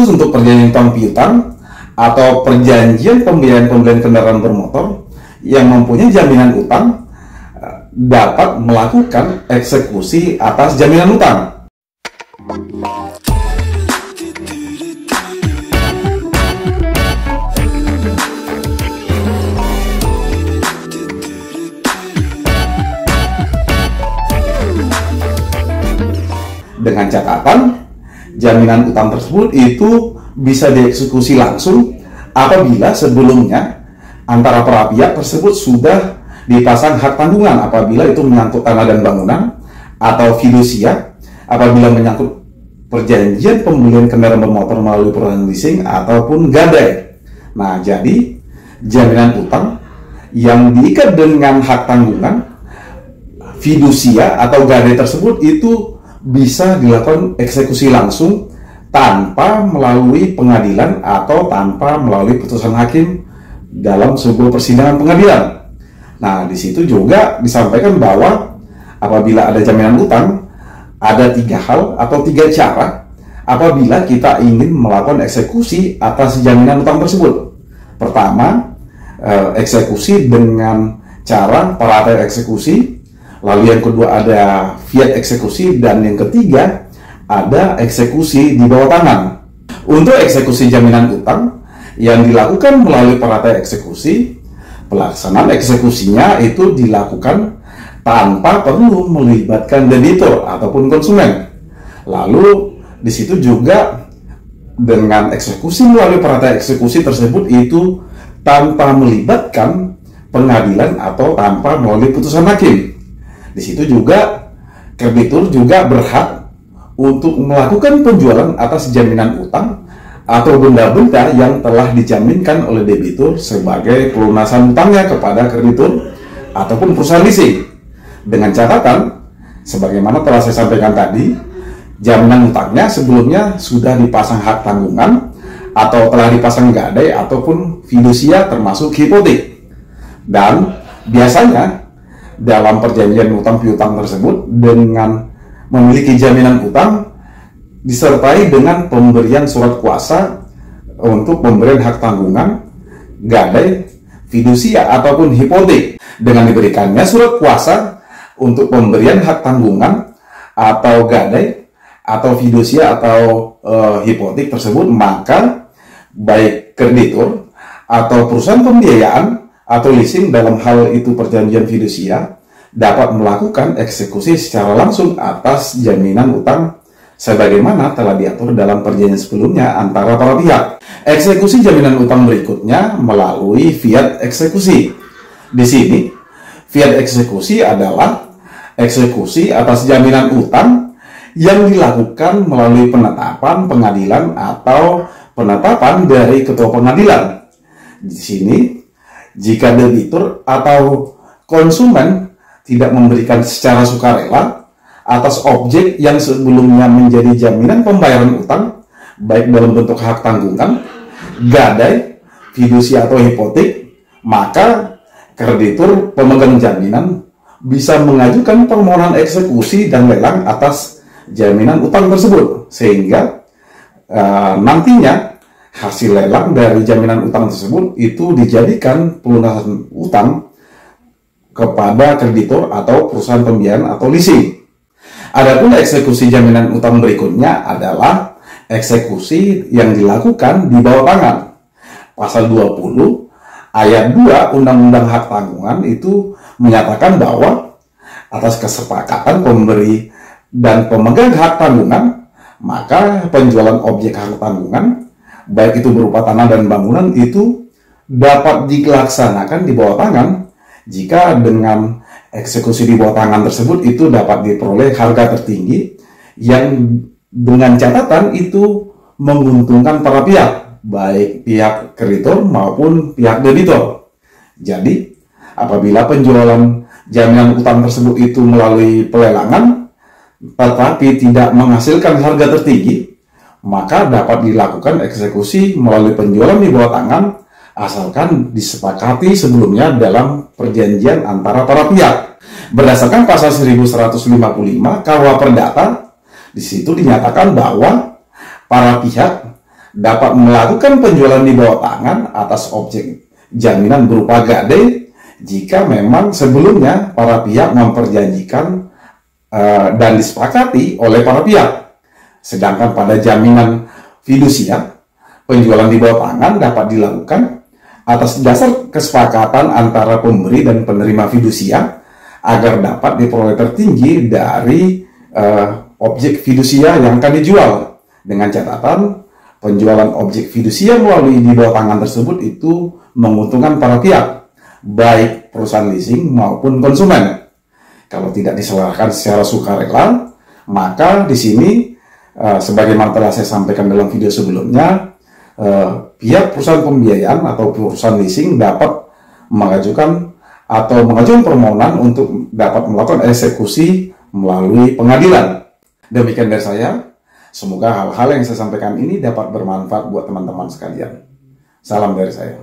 khusus untuk perjanjian utang piutang atau perjanjian pembelian kendaraan bermotor yang mempunyai jaminan utang dapat melakukan eksekusi atas jaminan utang. Dengan catatan, jaminan utang tersebut itu bisa dieksekusi langsung apabila sebelumnya antara para pihak tersebut sudah dipasang hak tanggungan apabila itu menyangkut tanah dan bangunan, atau fidusia apabila menyangkut perjanjian pembelian kendaraan bermotor melalui perusahaan leasing ataupun gadai. Nah, jadi jaminan utang yang diikat dengan hak tanggungan, fidusia atau gadai tersebut itu bisa dilakukan eksekusi langsung tanpa melalui pengadilan atau tanpa melalui putusan hakim dalam sebuah persidangan pengadilan. Nah, di situ juga disampaikan bahwa apabila ada jaminan utang, ada 3 hal atau 3 cara apabila kita ingin melakukan eksekusi atas jaminan utang tersebut. Pertama, eksekusi dengan cara parate eksekusi. Lalu yang kedua ada fiat eksekusi, dan yang ketiga ada eksekusi di bawah tangan. Untuk eksekusi jaminan utang yang dilakukan melalui parate eksekusi, pelaksanaan eksekusinya itu dilakukan tanpa perlu melibatkan debitur ataupun konsumen. Lalu di situ juga dengan eksekusi melalui parate eksekusi tersebut itu tanpa melibatkan pengadilan atau tanpa melalui putusan hakim. Di situ juga kreditur juga berhak untuk melakukan penjualan atas jaminan utang atau benda-benda yang telah dijaminkan oleh debitur sebagai pelunasan utangnya kepada kreditur ataupun perusahaan leasing. Dengan catatan, sebagaimana telah saya sampaikan tadi, jaminan utangnya sebelumnya sudah dipasang hak tanggungan atau telah dipasang gadai ataupun fidusia termasuk hipotek. Dan biasanya dalam perjanjian utang piutang tersebut dengan memiliki jaminan utang disertai dengan pemberian surat kuasa untuk pemberian hak tanggungan, gadai, fidusia ataupun hipotek. Dengan diberikannya surat kuasa untuk pemberian hak tanggungan atau gadai atau fidusia atau hipotek tersebut, maka baik kreditur atau perusahaan pembiayaan atau leasing dalam hal itu perjanjian fidusia dapat melakukan eksekusi secara langsung atas jaminan utang sebagaimana telah diatur dalam perjanjian sebelumnya antara para pihak. Eksekusi jaminan utang berikutnya melalui fiat eksekusi. Di sini, fiat eksekusi adalah eksekusi atas jaminan utang yang dilakukan melalui penetapan pengadilan atau penetapan dari ketua pengadilan. Di sini, jika debitur atau konsumen tidak memberikan secara sukarela atas objek yang sebelumnya menjadi jaminan pembayaran utang, baik dalam bentuk hak tanggungan, gadai, fidusia atau hipotek, maka kreditur pemegang jaminan bisa mengajukan permohonan eksekusi dan lelang atas jaminan utang tersebut, sehingga nantinya hasil lelang dari jaminan utang tersebut itu dijadikan pelunasan utang kepada kreditur atau perusahaan pembiayaan atau leasing. Adapun eksekusi jaminan utang berikutnya adalah eksekusi yang dilakukan di bawah tangan. Pasal 20 ayat 2 Undang-Undang Hak Tanggungan itu menyatakan bahwa atas kesepakatan pemberi dan pemegang hak tanggungan, maka penjualan objek hak tanggungan baik itu berupa tanah dan bangunan itu dapat dilaksanakan di bawah tangan jika dengan eksekusi di bawah tangan tersebut itu dapat diperoleh harga tertinggi yang dengan catatan itu menguntungkan para pihak, baik pihak kreditor maupun pihak debitur. Jadi, apabila penjualan jaminan utang tersebut itu melalui pelelangan tetapi tidak menghasilkan harga tertinggi, maka dapat dilakukan eksekusi melalui penjualan di bawah tangan asalkan disepakati sebelumnya dalam perjanjian antara para pihak. Berdasarkan pasal 1155 KUH Perdata, di situ dinyatakan bahwa para pihak dapat melakukan penjualan di bawah tangan atas objek jaminan berupa gade jika memang sebelumnya para pihak memperjanjikan dan disepakati oleh para pihak. Sedangkan pada jaminan fidusia, penjualan di bawah tangan dapat dilakukan atas dasar kesepakatan antara pemberi dan penerima fidusia agar dapat diperoleh tertinggi dari objek fidusia yang akan dijual, dengan catatan penjualan objek fidusia melalui di bawah tangan tersebut itu menguntungkan para pihak, baik perusahaan leasing maupun konsumen. Kalau tidak diselaraskan secara sukarela, maka di sini sebagaimana telah saya sampaikan dalam video sebelumnya, pihak perusahaan pembiayaan atau perusahaan leasing dapat mengajukan permohonan untuk dapat melakukan eksekusi melalui pengadilan. Demikian dari saya. Semoga hal-hal yang saya sampaikan ini dapat bermanfaat buat teman-teman sekalian. Salam dari saya.